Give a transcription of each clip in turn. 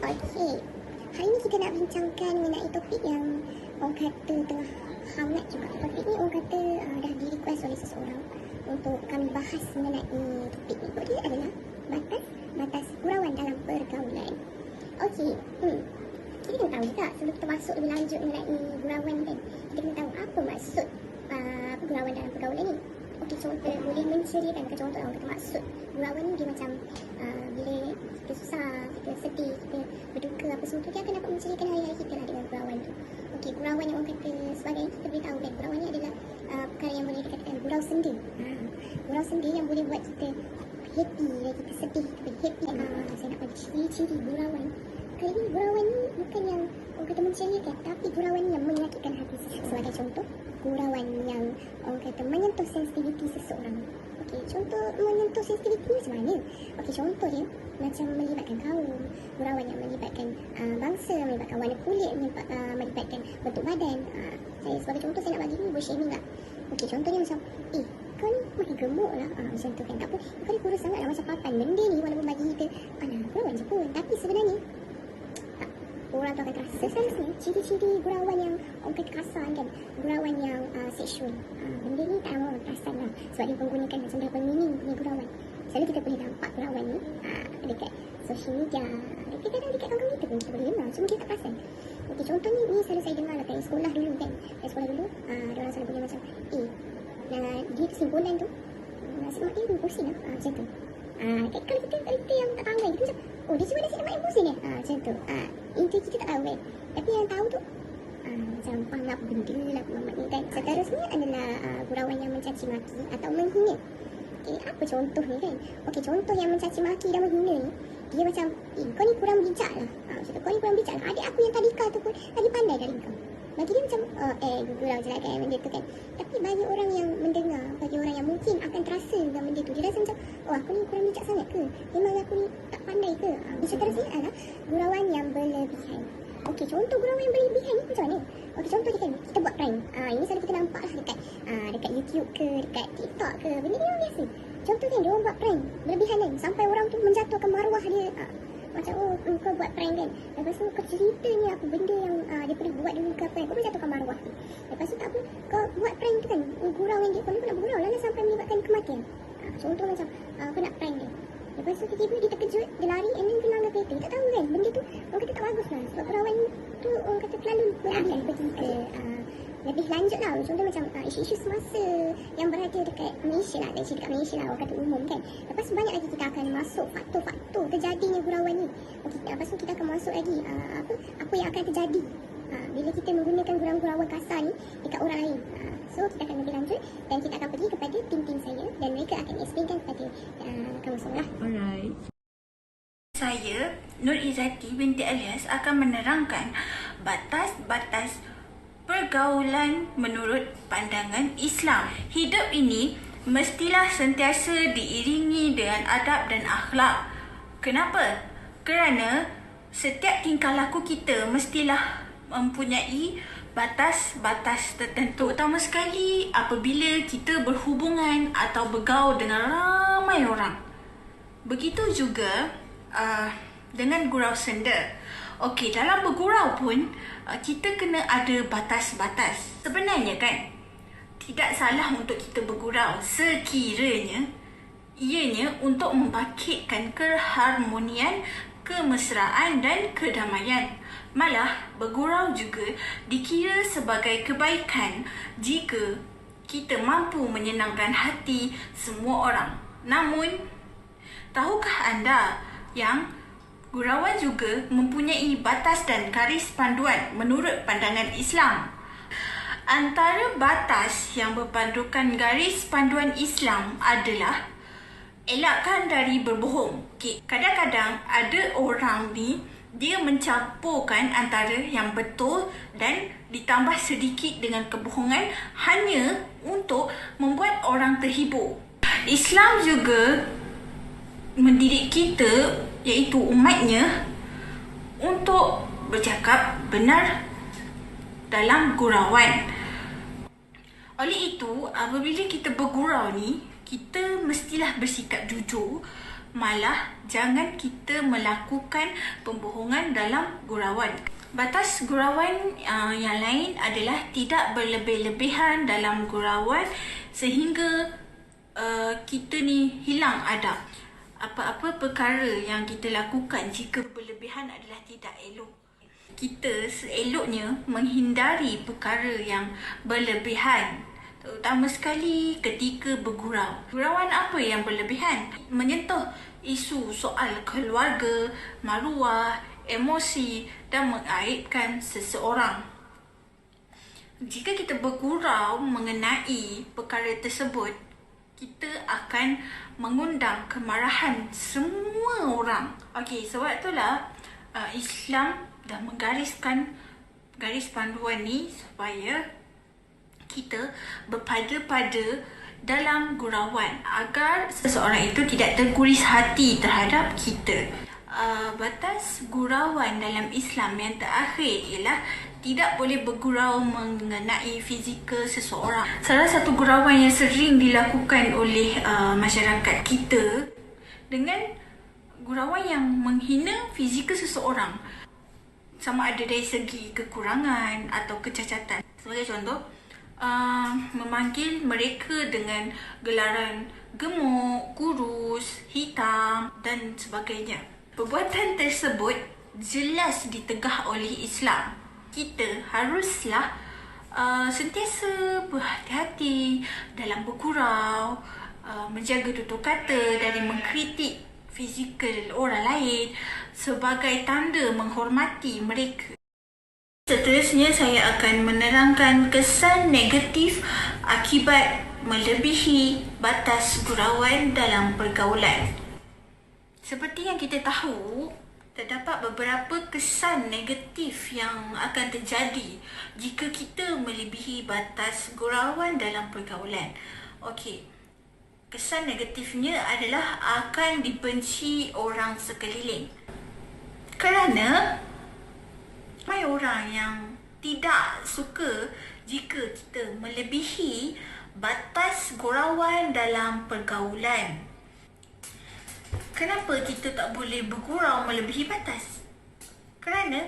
Okey, hari ni kita nak bincangkan mengenai topik yang orang kata tengah hangat juga. Topik ni orang kata dah di-request oleh seseorang untuk kami bahas mengenai topik ni. Topik dia adalah batas gurauan dalam pergaulan. Okey, kita kena tahu juga sebelum kita masuk lebih lanjut mengenai gurauan kan. Kita kena tahu apa maksud gurauan dalam pergaulan ni. Okey, contoh boleh menceritakan ke contoh orang kata maksud gurauan ni dia macam bila kita susah, kita sedih, kita berduka apa semua tu, dia akan dapat menceritakan hari-hari kita lah dengan gurauan tu. Okey, gurauan yang orang kata sebagai kita boleh tahu kan, gurauan ni adalah perkara yang boleh dikatakan gurau sendi. Gurau sendi yang boleh buat kita happy, kita sedih, kita happy. Saya nak bagi ciri-ciri gurauan. Kali ni gurauan ni bukan yang orang kata menceriakan, tapi gurauan yang menyakitkan hati. Sebagai contoh, gurauan yang orang kata menyentuh sensitiviti seseorang. Okey, contoh menyentuh sensitiviti macam mana? Okey, contoh dia macam melibatkan kaum, gurauan yang melibatkan bangsa, melibatkan warna kulit, melibatkan bentuk badan. Saya sebagai contoh saya nak bagi ni shaming lah. Okey, contohnya macam kau ni makin gemuk lah, macam tu kan. Tak apa, kau ni kurus sangat lah macam papan. Benda ni walaupun bagi kita gurauan je pun, tapi sebenarnya orang tu akan terasa. Seharusnya ciri-ciri gurauan yang orang kata kasar kan, gurauan yang seksual, benda ni tak ramai orang perasan lah, sebab dia menggunakan macam double meaning punya gurauan. Selalu kita boleh nampak gurauan ni dekat social media, kadang-kadang dekat kawan-kawan kita pun kita boleh dengar, cuma kita tak perasan. Okey, contoh ni selalu saya dengar lah kat sekolah dulu kan. Kat sekolah dulu diorang selalu punya macam dia kesimpulan tu nasi mak dia pusing lah, macam tu. Kalau kita yang tak tahu kan, kita macam dia cuma nasi mak yang pusing macam tu. Inti kita tak tahu kan, tapi yang tahu tu macam panggap benda lah maknanya kan. Seterusnya adalah gurauan yang mencaci maki atau menghina. Okey, apa contohnya kan? Okey, contoh yang mencaci maki dan menghina ni, dia macam kau ni kurang bijak lah, macam tu. Kau ni kurang bijak lah, adik aku yang tadika tu pun lagi pandai dari kau. Bagi dia macam gurau je lah kan benda tu kan. Tapi bagi orang yang mendengar, bagi orang yang mungkin akan terasa dengan benda tu, dia rasa macam aku ni kurang bijak sangat ke? Memang aku ni tak pandai ke? Seterusnya adalah gurauan yang berlebihan. Okey, contoh gurauan yang berlebihan ni macam mana? Okey, contoh dia kan, kita buat prank. Ini selalu kita nampak lah dekat YouTube ke, dekat TikTok ke. Benda ni memang biasa. Contoh kan, dia orang buat prank berlebihan kan, sampai orang tu menjatuhkan maruah dia. Macam kau buat prank kan, lepas tu kau cerita ni apa benda yang dia pernah buat dulu ke apa, kau boleh jatuhkan maruah tu. Lepas tu tak apa, kau buat prank tu kan, gurau yang dia kau nak bergurau lah sampai menyebabkan kematian. Contoh macam kau nak prank dia, lepas tu tiba-tiba dia terkejut, dia lari and then dia langgar kereta. Tak tahu kan, benda tu orang kata tak bagus lah, sebab gurauan tu orang kata terlalu berlebihan. Pergi ke lebih lanjut lah, contoh macam isu-isu semasa yang berada dekat Malaysia lah, dekat Malaysia lah orang kata umum kan. Lepas tu banyak lagi kita akan masuk faktor-faktor terjadinya gurauan ni. Okey, lepas tu kita akan masuk lagi apa yang akan terjadi bila kita menggunakan gurauan kasar ni dekat orang lain. So kita akan lebih lanjut dan kita akan pergi kepada tim-tim saya dan mereka akan explainkan kepada kamu semua lah. Alright. Saya, Nur Izzati binti Alias, akan menerangkan batas-batas pergaulan menurut pandangan Islam. Hidup ini mestilah sentiasa diiringi dengan adab dan akhlak. Kenapa? Kerana setiap tingkah laku kita mestilah mempunyai batas-batas tertentu. Terutama sekali apabila kita berhubungan atau bergaul dengan ramai orang. Begitu juga dengan gurau senda. Okey, dalam bergurau pun kita kena ada batas-batas. Sebenarnya kan, tidak salah untuk kita bergurau sekiranya ianya untuk membangkitkan keharmonian, kemesraan dan kedamaian. Malah, bergurau juga dikira sebagai kebaikan jika kita mampu menyenangkan hati semua orang. Namun, tahukah anda yang gurauan juga mempunyai batas dan garis panduan menurut pandangan Islam? Antara batas yang berpandukan garis panduan Islam adalah elakkan dari berbohong. Okay. Kadang-kadang ada orang ni, dia mencampurkan antara yang betul dan ditambah sedikit dengan kebohongan hanya untuk membuat orang terhibur. Islam juga mendidik kita, iaitu umatnya, untuk bercakap benar dalam gurauan. Oleh itu, apabila kita bergurau ni, kita mestilah bersikap jujur, Malah, jangan kita melakukan pembohongan dalam gurauan. Batas gurauan yang lain adalah tidak berlebih-lebihan dalam gurauan sehingga kita ni hilang adab. Apa-apa perkara yang kita lakukan jika berlebihan adalah tidak elok. Kita seeloknya menghindari perkara yang berlebihan, terutama sekali ketika bergurau. Gurauan apa yang berlebihan? Menyentuh isu soal keluarga, maruah, emosi dan mengaibkan seseorang. Jika kita bergurau mengenai perkara tersebut, kita akan mengundang kemarahan semua orang. Okey, sebab itulah Islam dah menggariskan garis panduan ni supaya kita berpada-pada dalam gurauan agar seseorang itu tidak terguris hati terhadap kita. Batas gurauan dalam Islam yang terakhir ialah tidak boleh bergurau mengenai fizikal seseorang. Salah satu gurauan yang sering dilakukan oleh masyarakat kita dengan gurauan yang menghina fizikal seseorang, sama ada dari segi kekurangan atau kecacatan. Sebagai contoh, memanggil mereka dengan gelaran gemuk, kurus, hitam dan sebagainya. Perbuatan tersebut jelas ditegah oleh Islam. Kita haruslah sentiasa berhati-hati dalam bergurau, menjaga tutur kata dari mengkritik fizikal orang lain sebagai tanda menghormati mereka. Seterusnya, saya akan menerangkan kesan negatif akibat melebihi batas gurauan dalam pergaulan. Seperti yang kita tahu, terdapat beberapa kesan negatif yang akan terjadi jika kita melebihi batas gurauan dalam pergaulan. Okey, kesan negatifnya adalah akan dibenci orang sekeliling. Kerana ramai orang yang tidak suka jika kita melebihi batas gurauan dalam pergaulan. Kenapa kita tak boleh bergurau melebihi batas? Kerana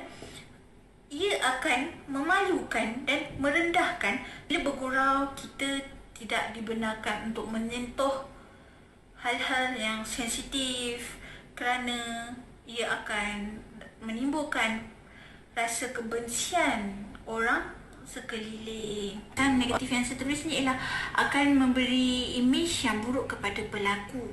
ia akan memalukan dan merendahkan. Bila bergurau, kita tidak dibenarkan untuk menyentuh hal-hal yang sensitif kerana ia akan menimbulkan rasa kebencian orang sekeliling. Dan negatif yang seterusnya ialah akan memberi imej yang buruk kepada pelaku.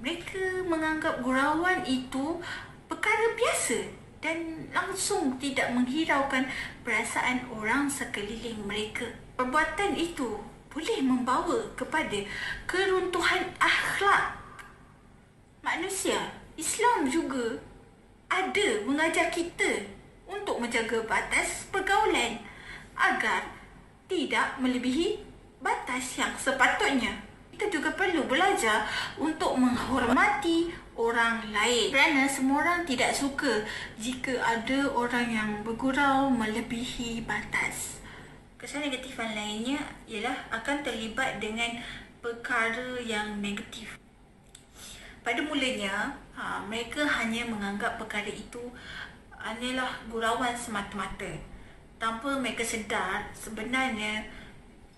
Mereka menganggap gurauan itu perkara biasa dan langsung tidak menghiraukan perasaan orang sekeliling mereka. Perbuatan itu boleh membawa kepada keruntuhan akhlak manusia. Islam juga ada mengajar kita untuk menjaga batas pergaulan agar tidak melebihi batas yang sepatutnya. Kita juga perlu belajar untuk menghormati orang lain kerana semua orang tidak suka jika ada orang yang bergurau melebihi batas. Kesan negatif yang lainnya ialah akan terlibat dengan perkara yang negatif. Pada mulanya, mereka hanya menganggap perkara itu hanyalah gurauan semata-mata tanpa mereka sedar sebenarnya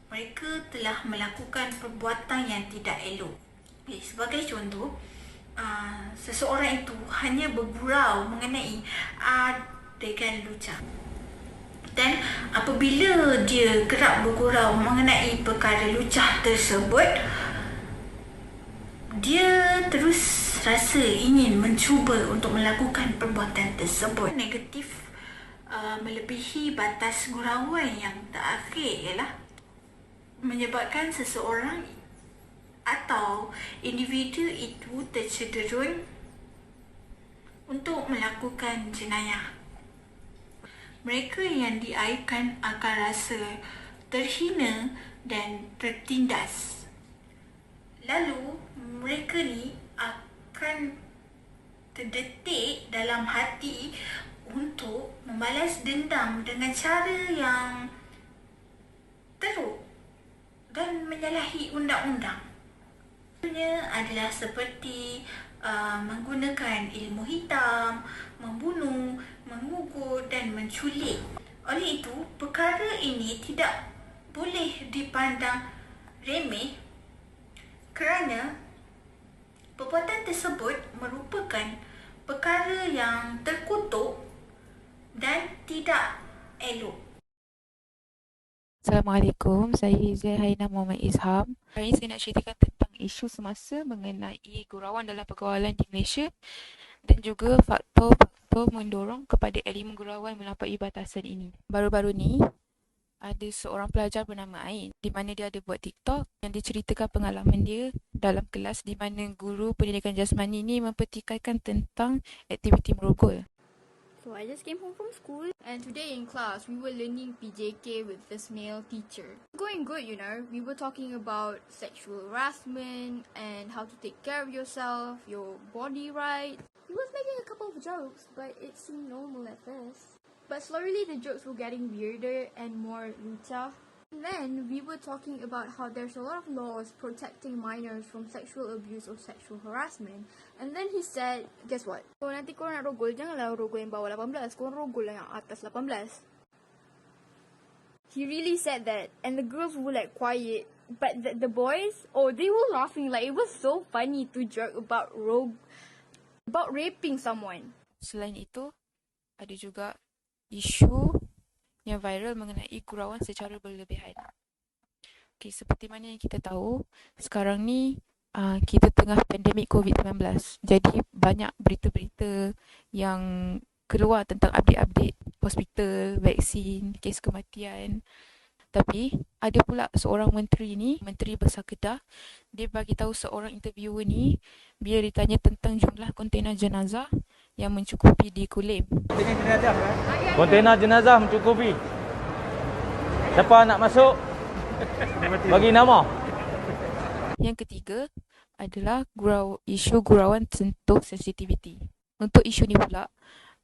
mereka telah melakukan perbuatan yang tidak elok. Sebagai contoh, seseorang itu hanya bergurau mengenai adegan lucah. Dan apabila dia kerap bergurau mengenai perkara lucah tersebut, dia terus rasa ingin mencuba untuk melakukan perbuatan tersebut. Negatif melebihi batas gurauan yang terakhir ialah menyebabkan seseorang atau individu itu tercederung untuk melakukan jenayah. Mereka yang diaibkan akan rasa terhina dan tertindas. Lalu mereka ni akan terdetik dalam hati untuk membalas dendam dengan cara yang teruk dan menyalahi undang-undang. Adalah seperti menggunakan ilmu hitam, membunuh, mengugut dan menculik. Oleh itu, perkara ini tidak boleh dipandang remeh kerana perbuatan tersebut merupakan perkara yang terkutuk dan tidak elok. Assalamualaikum, saya Zahaina Muhammad Izham. Hari ini saya nak ceritakan tentang isu semasa mengenai gurauan dalam pergaulan di Malaysia dan juga faktor-faktor mendorong kepada elemen gurauan melampaui batasan ini. Baru-baru ni, ada seorang pelajar bernama Ain di mana dia ada buat TikTok yang diceritakan pengalaman dia dalam kelas di mana guru pendidikan jasmani ni mempertikaikan tentang aktiviti merogol. So I just came home from school and today in class we were learning PJK with this male teacher. Going good, you know. We were talking about sexual harassment and how to take care of yourself, your body right. He was making a couple of jokes, but it seemed normal at first. But slowly the jokes were getting weirder and more lucha. And then we were talking about how there's a lot of laws protecting minors from sexual abuse or sexual harassment. And then he said, guess what? Kalau nanti korang nak rogol, janganlah rogol yang bawah 18. Korang rogol yang atas 18. He really said that. And the girls were like quiet. But the boys, they were laughing. Like it was so funny to joke about raping someone. Selain itu, ada juga isu yang viral mengenai gurauan secara berlebihan. Okay, seperti mana yang kita tahu, sekarang ni kita tengah pandemik COVID-19. Jadi banyak berita-berita yang keluar tentang update-update hospital, vaksin, kes kematian. Tapi ada pula seorang menteri ni, Menteri Besar Kedah, dia bagi tahu seorang interviewer ni bila ditanya tentang jumlah kontena jenazah yang mencukupi di Kulim. Kontena jenazah mencukupi. Siapa nak masuk? Bagi nama. Yang ketiga adalah isu gurauan sentuh sensitiviti. Untuk isu ni pula,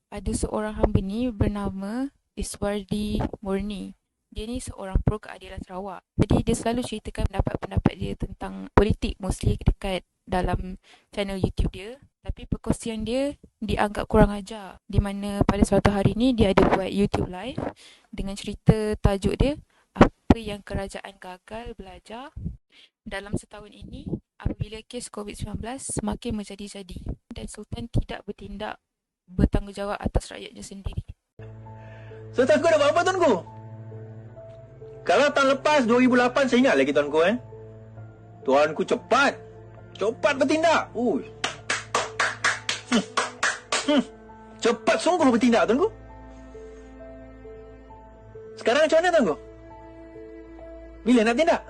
ada seorang hamba ni bernama Iswardi Murni. Dia ni seorang pro keadilan Sarawak. Jadi dia selalu ceritakan pendapat-pendapat dia tentang politik, mostly dekat dalam channel YouTube dia. Tapi perkongsian dia dianggap kurang ajar. Di mana pada suatu hari ni dia ada buat YouTube live dengan cerita tajuk dia, apa yang kerajaan gagal belajar dalam setahun ini apabila kes COVID-19 semakin menjadi-jadi dan Sultan tidak bertindak bertanggungjawab atas rakyatnya sendiri. So tuanku dah buat apa tuanku? Kalau tahun lepas 2008 saya ingat lagi tuanku Tuanku cepat bertindak. Ui. Cepat sungguh bertindak tuanku. Sekarang macam mana tuanku? Bila nak tindak?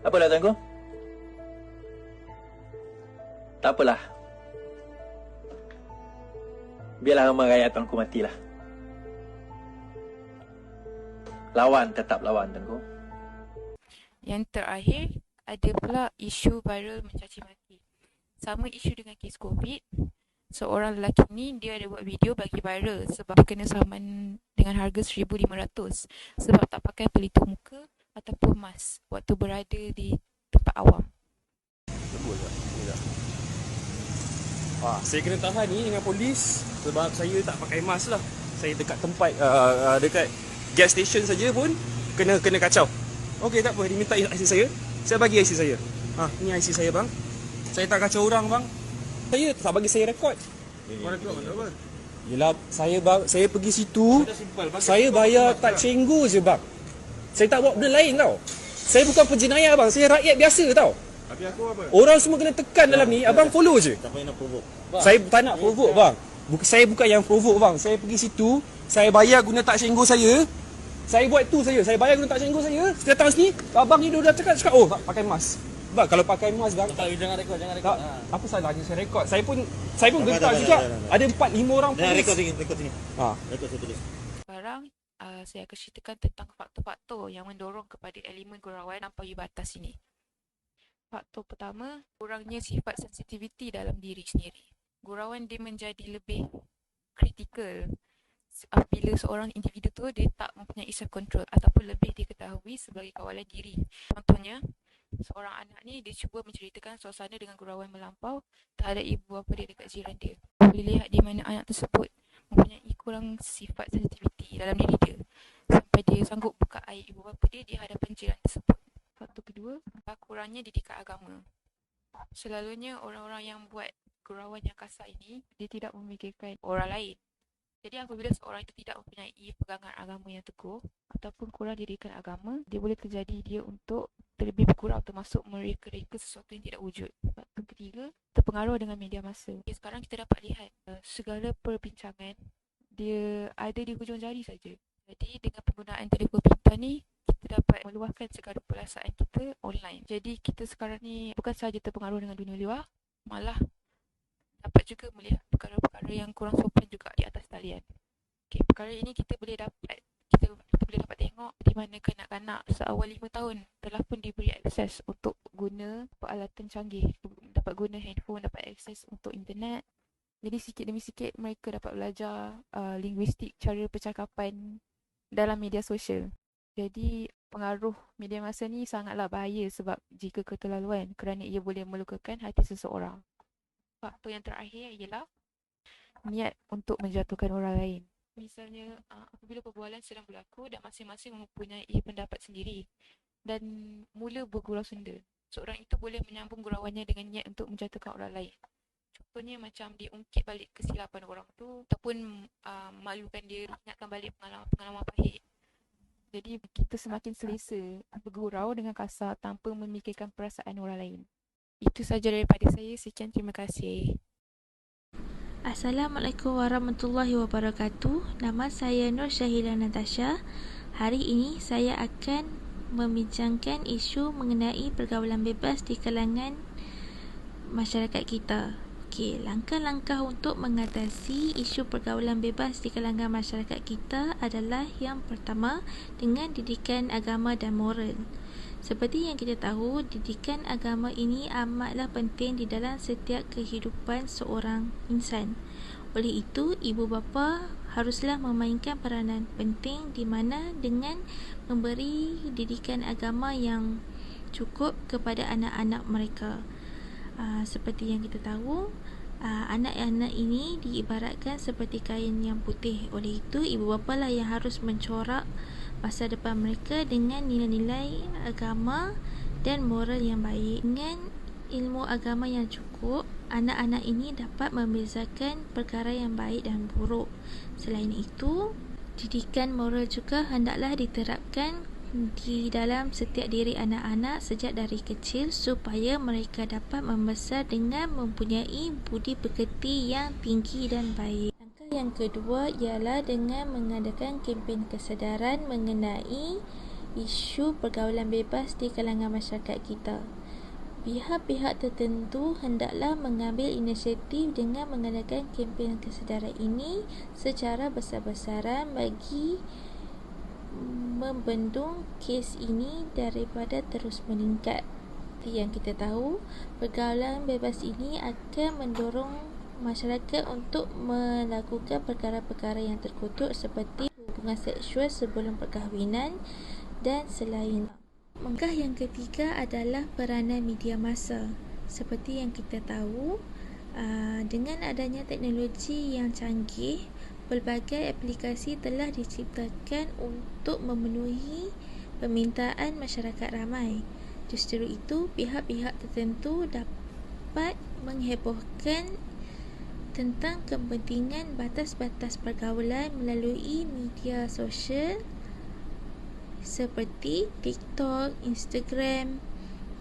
Apalah tuanku? Tak apalah. Biarlah ramai rakyat tuanku matilah. Lawan, tetap lawan tuanku. Yang terakhir, ada pula isu viral mencaci maki. Sama isu dengan kes COVID, seorang lelaki ni dia ada buat video bagi viral sebab dia kena saman dengan harga RM1,500 sebab tak pakai pelitup muka ataupun mask waktu berada di tempat awam. Betul tak? Tidak. Saya kena tahan ni dengan polis sebab saya tak pakai mask lah. Saya dekat tempat dekat gas station saja pun kena kacau. Okey, tak apa, dia minta IC saya. Saya bagi IC saya. Ni IC saya bang. Saya tak kacau orang bang. Saya tak bagi saya rekod. Rekod apa? Yelah, saya pergi situ. Saya bayar tak cenggu je bang. Saya tak buat benda lain tau. Saya bukan penjenayah bang, saya rakyat biasa tau. Tapi aku apa? Orang semua kena tekan dalam ni, abang follow je. Tak payah nak provoke. Saya tak nak provoke bang. Saya bukan yang provoke bang. Saya pergi situ, saya bayar guna tak cenggu saya. Saya buat tu saja. Saya bayar guna tak cenggu saya. Saya datang sini, abang ni dah cakap, tak pakai mask. Bang, kalau pakai mask bang. Tak, jangan rekod. Apa salahnya saya rekod? Saya pun gentar juga. Ada 4-5 orang polis. Rekod sini. Rekod saya tulis. Sekarang saya akan ceritakan tentang faktor-faktor yang mendorong kepada elemen gurauan melampaui batas ini. Faktor pertama, kurangnya sifat sensitiviti dalam diri sendiri. Gurauan dia menjadi lebih kritikal bila seorang individu tu dia tak mempunyai self control ataupun lebih diketahui sebagai kawalan diri. Contohnya, seorang anak ni dia cuba menceritakan suasana dengan gurauan melampau terhadap ibu bapa dia dekat jiran dia. Boleh lihat di mana anak tersebut mempunyai kurang sifat sensitiviti dalam diri dia sampai dia sanggup buka aib ibu bapa dia di hadapan jiran tersebut. Faktor kedua, kurangnya didikan agama. Selalunya orang-orang yang buat gurauan yang kasar ini, dia tidak memikirkan orang lain. Jadi apabila seorang itu tidak mempunyai pegangan agama yang teguh ataupun kurang didikan agama, dia boleh terjadi dia untuk terlebih bergurau, termasuk mereka-reka sesuatu yang tidak wujud. Faktor ketiga, terpengaruh dengan media massa. Sekarang kita dapat lihat segala perbincangan dia ada di hujung jari saja. Jadi dengan penggunaan telefon pintar ni, kita dapat meluahkan segala perasaan kita online. Jadi kita sekarang ni bukan sahaja terpengaruh dengan dunia luar, malah dapat juga melihat perkara-perkara yang kurang sopan juga di atas talian. Okey, perkara ini kita boleh dapat tengok di mana kanak-kanak seawal 5 tahun telah pun diberi akses untuk guna peralatan canggih, dapat guna handphone, dapat akses untuk internet. Jadi sikit demi sikit mereka dapat belajar linguistik, cara percakapan dalam media sosial. Jadi pengaruh media massa ni sangatlah bahaya sebab jika keterlaluan, kerana ia boleh melukakan hati seseorang. Faktor yang terakhir ialah niat untuk menjatuhkan orang lain. Misalnya apabila perbualan sedang berlaku dan masing-masing mempunyai pendapat sendiri dan mula bergurau senda, seorang itu boleh menyambung gurauannya dengan niat untuk menjatuhkan orang lain. Contohnya macam dia ungkit balik kesilapan orang tu ataupun malukan dia, ingatkan balik pengalaman pahit. Jadi kita semakin selesa bergurau dengan kasar tanpa memikirkan perasaan orang lain. Itu sahaja daripada saya. Sekian, terima kasih. Assalamualaikum warahmatullahi wabarakatuh. Nama saya Nur Syahila Natasha. Hari ini saya akan membincangkan isu mengenai pergaulan bebas di kalangan masyarakat kita. Okey, langkah-langkah untuk mengatasi isu pergaulan bebas di kalangan masyarakat kita adalah yang pertama, dengan didikan agama dan moral. Seperti yang kita tahu, didikan agama ini amatlah penting di dalam setiap kehidupan seorang insan. Oleh itu, ibu bapa haruslah memainkan peranan penting di mana dengan memberi didikan agama yang cukup kepada anak-anak mereka. Seperti yang kita tahu, anak-anak ini diibaratkan seperti kain yang putih. Oleh itu, ibu bapa lah yang harus mencorak masa depan mereka dengan nilai-nilai agama dan moral yang baik. Dengan ilmu agama yang cukup, anak-anak ini dapat membezakan perkara yang baik dan buruk. Selain itu, didikan moral juga hendaklah diterapkan di dalam setiap diri anak-anak sejak dari kecil supaya mereka dapat membesar dengan mempunyai budi pekerti yang tinggi dan baik. Yang kedua ialah dengan mengadakan kempen kesedaran mengenai isu pergaulan bebas di kalangan masyarakat kita. Pihak-pihak tertentu hendaklah mengambil inisiatif dengan mengadakan kempen kesedaran ini secara besar-besaran bagi membendung kes ini daripada terus meningkat. Seperti yang kita tahu, pergaulan bebas ini akan mendorong masyarakat untuk melakukan perkara-perkara yang terkutuk seperti hubungan seksual sebelum perkahwinan dan selain. Langkah yang ketiga adalah peranan media massa. Seperti yang kita tahu, dengan adanya teknologi yang canggih, pelbagai aplikasi telah diciptakan untuk memenuhi permintaan masyarakat ramai. Justru itu, pihak-pihak tertentu dapat menghebohkan tentang kepentingan batas-batas pergaulan melalui media sosial seperti TikTok, Instagram,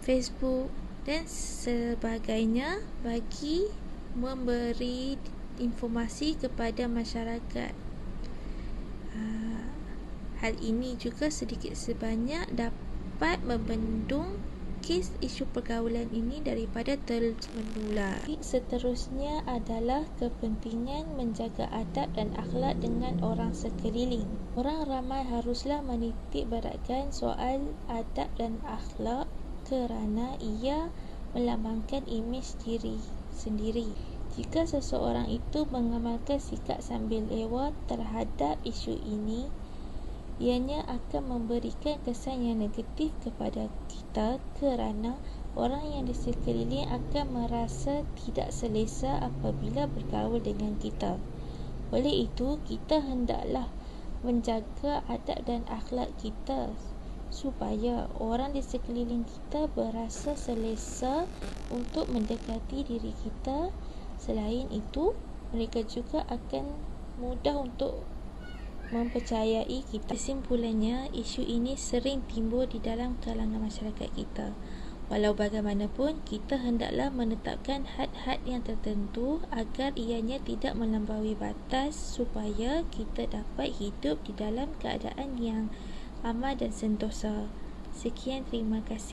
Facebook dan sebagainya bagi memberi informasi kepada masyarakat. Hal ini juga sedikit sebanyak dapat membendung kes isu pergaulan ini daripada terus menular. Seterusnya adalah kepentingan menjaga adab dan akhlak dengan orang sekeliling. Orang ramai haruslah menitik beratkan soal adab dan akhlak kerana ia melambangkan imej diri sendiri. Jika seseorang itu mengamalkan sikap sambil lewa terhadap isu ini, ianya akan memberikan kesan yang negatif kepada kita kerana orang yang di sekeliling akan merasa tidak selesa apabila bergaul dengan kita. Oleh itu, kita hendaklah menjaga adab dan akhlak kita supaya orang di sekeliling kita berasa selesa untuk mendekati diri kita. Selain itu, mereka juga akan mudah untuk mempercayai kita. Kesimpulannya, isu ini sering timbul di dalam kalangan masyarakat kita. Walau bagaimanapun, kita hendaklah menetapkan had-had yang tertentu agar ianya tidak melampaui batas supaya kita dapat hidup di dalam keadaan yang aman dan sentosa. Sekian, terima kasih.